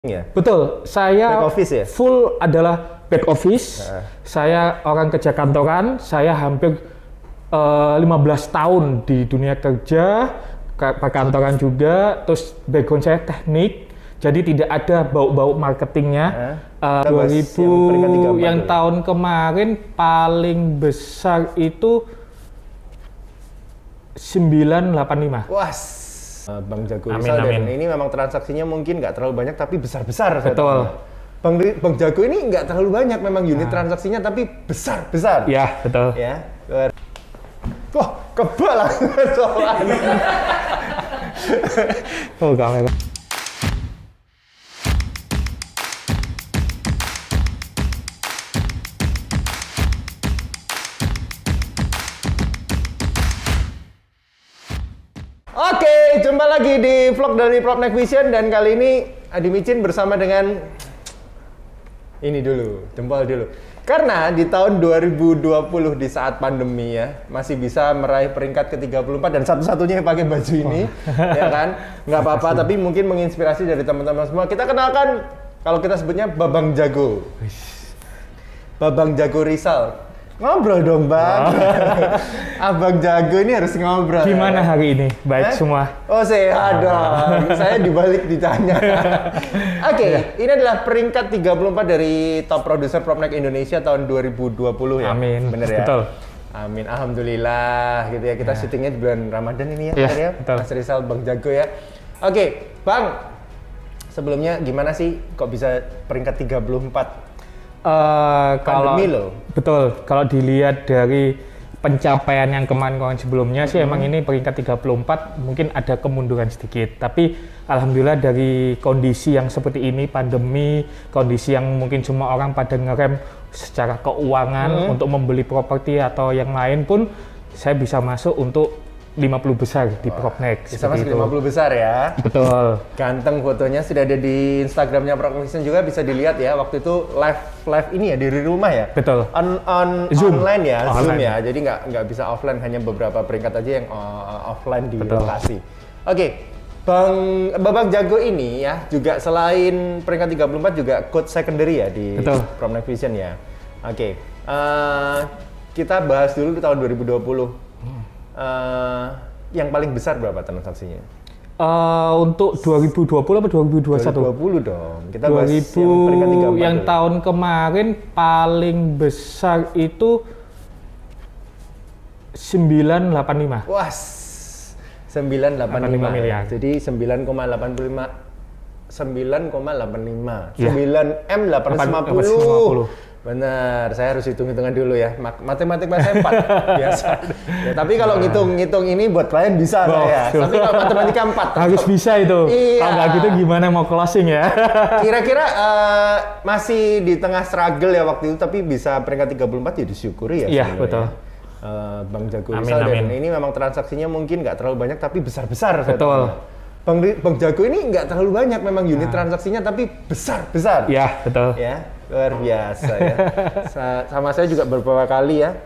Ya. Betul, saya Back office ya? full adalah back office. Saya orang kerja kantoran, saya hampir 15 tahun di dunia kerja, perkantoran juga, terus background saya teknik, jadi tidak ada bau-bau marketingnya. 2000 yang tahun kemarin paling besar itu 985. Wah, Bang Jago Rizal, dan ini memang transaksinya mungkin nggak terlalu banyak tapi besar-besar. Betul. Bang Jago ini nggak terlalu banyak memang unit transaksinya tapi besar-besar. Ya, betul. Ya. Wah, kebal lah soalnya. Oh, kamera. Oke, jumpa lagi di vlog dari Propnex Vision, dan kali ini Adi Micin bersama dengan ini dulu, jempol dulu. Karena di tahun 2020 di saat pandemi ya, masih bisa meraih peringkat ke-34 dan satu-satunya yang pakai baju ini, ya kan? Nggak apa-apa, tapi mungkin menginspirasi dari teman-teman semua. Kita kenalkan, kalau kita sebutnya Babang Jago. Babang Jago Rizal. Ngobrol dong, Bang. Abang Jago ini harus ngobrol. Gimana hari ini? Baik semua? Oh, sehat dong. Saya dibalik ditanya. Oke, ini adalah peringkat 34 dari top producer Propnex Indonesia tahun 2020 ya. Amin. Bener ya? Betul. Amin. Alhamdulillah gitu ya. Kita syutingnya di bulan Ramadan ini ya. Ya, betul. Mas Rizal, Bang Jago ya. Oke, Bang. Sebelumnya gimana sih kok bisa peringkat 34? Kalau loh. Betul, kalau dilihat dari pencapaian yang kemarin sebelumnya sih emang ini peringkat 34 mungkin ada kemunduran sedikit, tapi alhamdulillah dari kondisi yang seperti ini, pandemi, kondisi yang mungkin semua orang pada ngerem secara keuangan untuk membeli properti atau yang lain pun saya bisa masuk untuk 50 besar di Propnex. Bisa masuk 50 besar ya. Betul. Ganteng fotonya, sudah ada di Instagramnya Propnex juga, bisa dilihat ya. Waktu itu live ini ya, dari rumah ya. Betul. Zoom. Online ya, online. Zoom ya. Jadi nggak bisa offline, hanya beberapa peringkat aja yang offline di Betul. lokasi. Oke, Babang Jago ini ya, juga selain peringkat 34 juga coach secondary ya di Propnex Vision ya. Oke, kita bahas dulu di tahun 2020. Yang paling besar berapa transaksinya? Untuk 2020 apa 2021? 2020 dong. Kita bahas yang peringkat 34 yang dulu. tahun kemarin paling besar itu 985. Wah, 985 miliar. Jadi 9,85. Ya. 9M 850. Benar, saya harus hitung-hitungan dulu ya. Matematik saya 4 biasa. Ya, tapi kalau ngitung-ngitung ini buat klien bisa saya. Tapi kalau matematika 4 harus bisa itu. Iya. Kalau nggak gitu gimana mau closing ya? Kira-kira masih di tengah struggle ya waktu itu, tapi bisa peringkat 34 ya disyukuri ya. Iya, betul. Bang Jago Rizal, dan ini memang transaksinya mungkin nggak terlalu banyak tapi besar-besar. Betul. Bang Jago ini nggak terlalu banyak memang unit transaksinya tapi besar-besar. Iya, betul. Ya, luar biasa ya. Sama saya juga beberapa kali ya.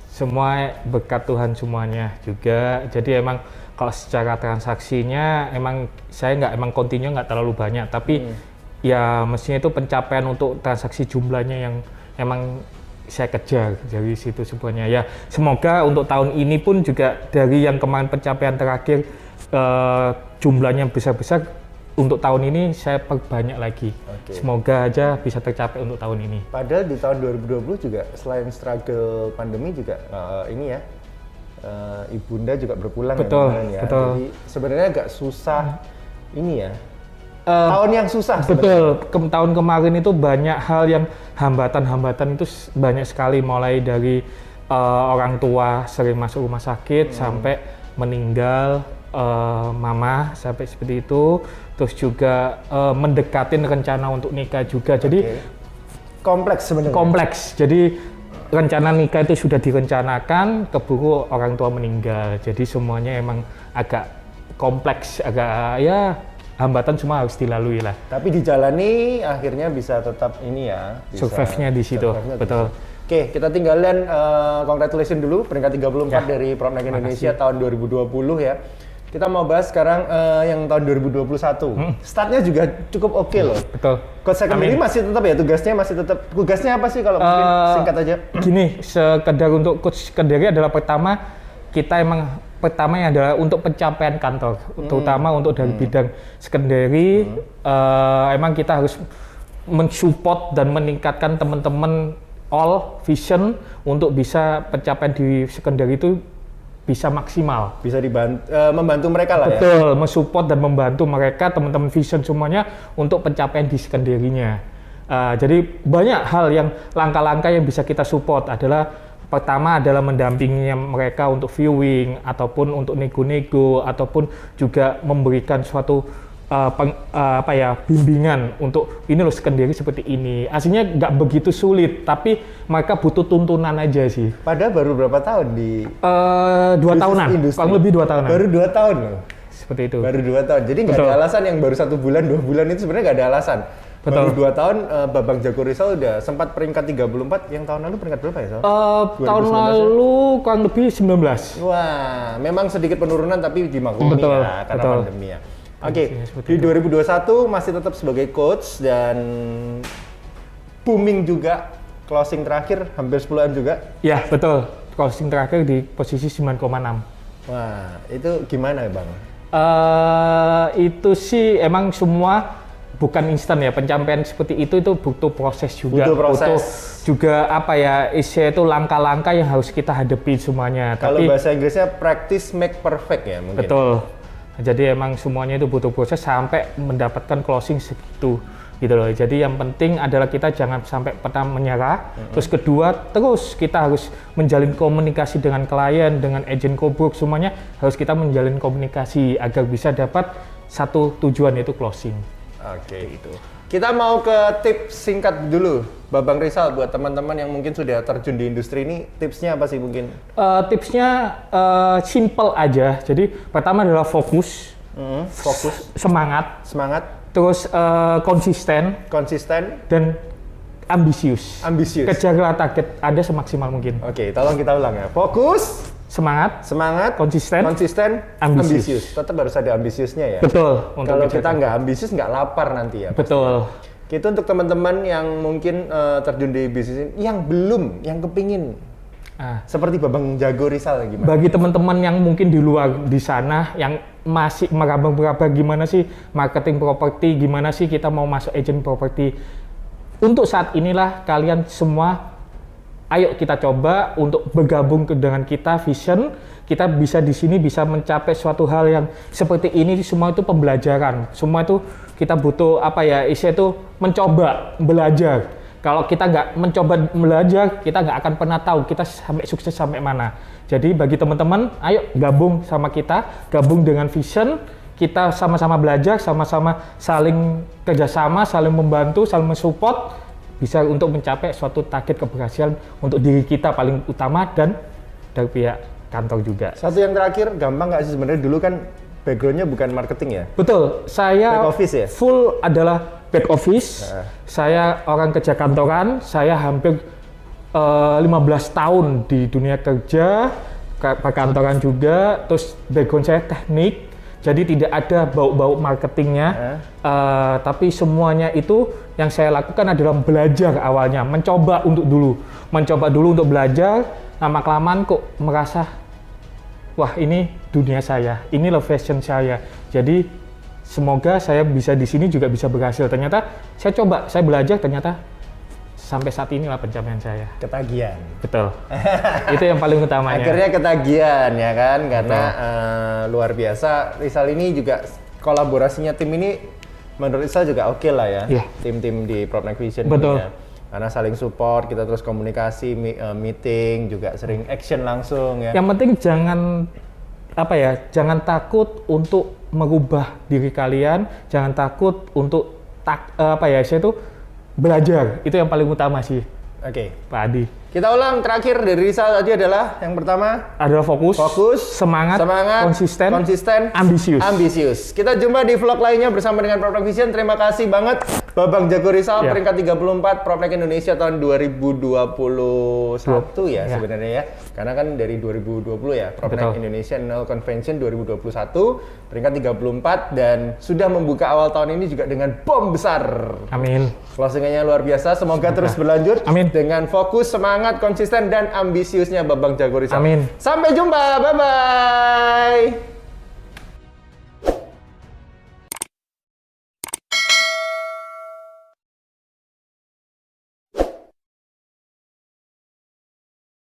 Semua berkat Tuhan semuanya juga. Jadi emang kalau secara transaksinya emang saya emang continue nggak terlalu banyak, tapi ya mestinya itu pencapaian untuk transaksi jumlahnya yang emang saya kejar dari situ semuanya ya. Semoga untuk tahun ini pun juga dari yang kemarin pencapaian terakhir jumlahnya besar-besar, untuk tahun ini saya perbanyak lagi. Semoga aja bisa tercapai untuk tahun ini. Padahal di tahun 2020 juga selain struggle pandemi juga ini ya, ibunda juga berpulang. Betul, ya. betul. Jadi sebenarnya agak susah ini ya. Tahun yang susah. Betul. Tahun kemarin itu banyak hal yang hambatan-hambatan itu banyak sekali, mulai dari orang tua sering masuk rumah sakit sampai meninggal. Mama sampai seperti itu, terus juga mendekatin rencana untuk nikah juga. Jadi kompleks sebenarnya. Kompleks. Jadi rencana nikah itu sudah direncanakan, keburu orang tua meninggal. Jadi semuanya emang agak kompleks, agak ya hambatan semua harus dilalui lah. Tapi dijalani akhirnya bisa tetap ini ya. Survive-nya di situ. Betul. Oke, kita tinggalin congratulations dulu peringkat 34 dari Propnex Indonesia tahun 2020 ya. Kita mau bahas sekarang yang tahun 2021. Startnya juga cukup oke loh. Betul. Coach secondary masih tetap ya, tugasnya apa sih kalau mungkin singkat aja? Gini, sekedar untuk coach secondary adalah pertama yang adalah untuk pencapaian kantor, terutama untuk dari bidang secondary. Emang kita harus mensupport dan meningkatkan teman-teman all vision untuk bisa pencapaian di secondary itu bisa maksimal. Bisa membantu mereka lah. Betul, mensupport dan membantu mereka, teman-teman vision semuanya untuk pencapaian di secondary-nya. Jadi banyak hal yang langkah-langkah yang bisa kita support adalah pertama adalah mendampingi mereka untuk viewing ataupun untuk nego-nego ataupun juga memberikan suatu bimbingan untuk ini loh secondary seperti ini. Aslinya nggak begitu sulit, tapi mereka butuh tuntunan aja sih. Padahal baru berapa tahun di 2 tahunan, kurang lebih 2 tahunan. Baru 2 tahun loh. Seperti itu. Baru 2 tahun. Jadi nggak ada alasan yang baru 1 bulan, 2 bulan itu sebenarnya nggak ada alasan. Betul. Baru 2 tahun, Babang Jago Rizal udah sempat peringkat 34. Yang tahun lalu peringkat berapa ya, Sal? Tahun lalu kurang lebih 19. Wah, memang sedikit penurunan tapi dimaklumi ya karena pandemi ya. Oke, di 2021 masih tetap sebagai coach dan booming juga, closing terakhir hampir 10-an juga. Ya, betul. Closing terakhir di posisi 9,6. Wah, itu gimana Bang? Itu sih emang semua bukan instan ya, pencapaian seperti itu butuh proses juga. Butuh juga itu langkah-langkah yang harus kita hadapi semuanya. Kalau bahasa Inggrisnya practice make perfect ya mungkin. Betul. Jadi emang semuanya itu butuh proses sampai mendapatkan closing segitu gitu loh. Jadi yang penting adalah kita jangan sampai pertama menyerah. Terus kedua, terus kita harus menjalin komunikasi dengan klien, dengan agent co-broker, semuanya harus kita menjalin komunikasi agar bisa dapat satu tujuan yaitu closing. Oke, itu. Kita mau ke tips singkat dulu, Babang Rizal, buat teman-teman yang mungkin sudah terjun di industri ini, tipsnya apa sih mungkin? Tipsnya simple aja. Jadi pertama adalah fokus, semangat, terus konsisten, dan ambisius. Kejarlah target Anda semaksimal mungkin. Oke, tolong kita ulang ya. Fokus, semangat, konsisten, ambisius. Tetap harus ada ambisiusnya ya. Betul. Kalau kita nggak ambisius, nggak lapar nanti ya. Betul. Itu untuk teman-teman yang mungkin terjun di bisnis ini, yang belum, yang kepingin. Seperti Babang Jago Rizal gimana? Bagi teman-teman yang mungkin di luar di sana, yang masih meraba-raba gimana sih marketing properti, gimana sih kita mau masuk agent properti. Untuk saat inilah kalian semua ayo kita coba untuk bergabung dengan kita Vision. Kita bisa di sini bisa mencapai suatu hal yang seperti ini. Semua itu pembelajaran. Semua itu kita butuh itu mencoba belajar. Kalau kita nggak mencoba belajar, kita nggak akan pernah tahu kita sampai sukses sampai mana. Jadi bagi teman-teman, ayo gabung sama kita, gabung dengan Vision. Kita sama-sama belajar, sama-sama saling kerjasama, saling membantu, saling mensupport. Bisa untuk mencapai suatu target keberhasilan untuk diri kita paling utama dan dari pihak kantor juga. Satu yang terakhir, gampang nggak sih sebenarnya dulu kan background-nya bukan marketing ya? Betul, saya back office ya? Full adalah back office. Saya orang kerja kantoran, saya hampir 15 tahun di dunia kerja, perkantoran juga, terus background saya teknik. Jadi tidak ada bau-bau marketingnya, tapi semuanya itu yang saya lakukan adalah belajar awalnya, mencoba dulu untuk belajar. Lama-kelamaan kok merasa, wah ini dunia saya, inilah fashion saya. Jadi semoga saya bisa di sini juga bisa berhasil. Ternyata saya belajar, ternyata sampai saat inilah pencapaian saya. Ketagihan. Betul. Itu yang paling utamanya. Akhirnya ketagihan ya kan, karena luar biasa. Rizal ini juga kolaborasinya tim ini menurut Rizal juga oke lah ya. Yeah. Tim-tim di PropNext Vision. Betul. Ya. Karena saling support, kita terus komunikasi, meeting, juga sering action langsung ya. Yang penting jangan takut untuk mengubah diri kalian, jangan takut untuk belajar. Itu yang paling utama sih. Oke. Pak Adi. Kita ulang terakhir dari Rizal tadi adalah yang pertama adalah fokus, semangat, konsisten, ambisius. Kita jumpa di vlog lainnya bersama dengan PropNext Vision. Terima kasih banget Babang Jago Rizal Ya. peringkat 34 Propnex Indonesia tahun 2021 ya Ya. sebenarnya ya. Karena kan dari 2020 ya Propnex Betul. Indonesia Annual Convention 2021 peringkat 34 dan sudah membuka awal tahun ini juga dengan bom besar. Amin. Closingannya luar biasa, semoga terus berlanjut Amin. dengan fokus, semangat, konsisten dan ambisiusnya Babang Jago Rizal. Amin. Sampai jumpa, bye bye.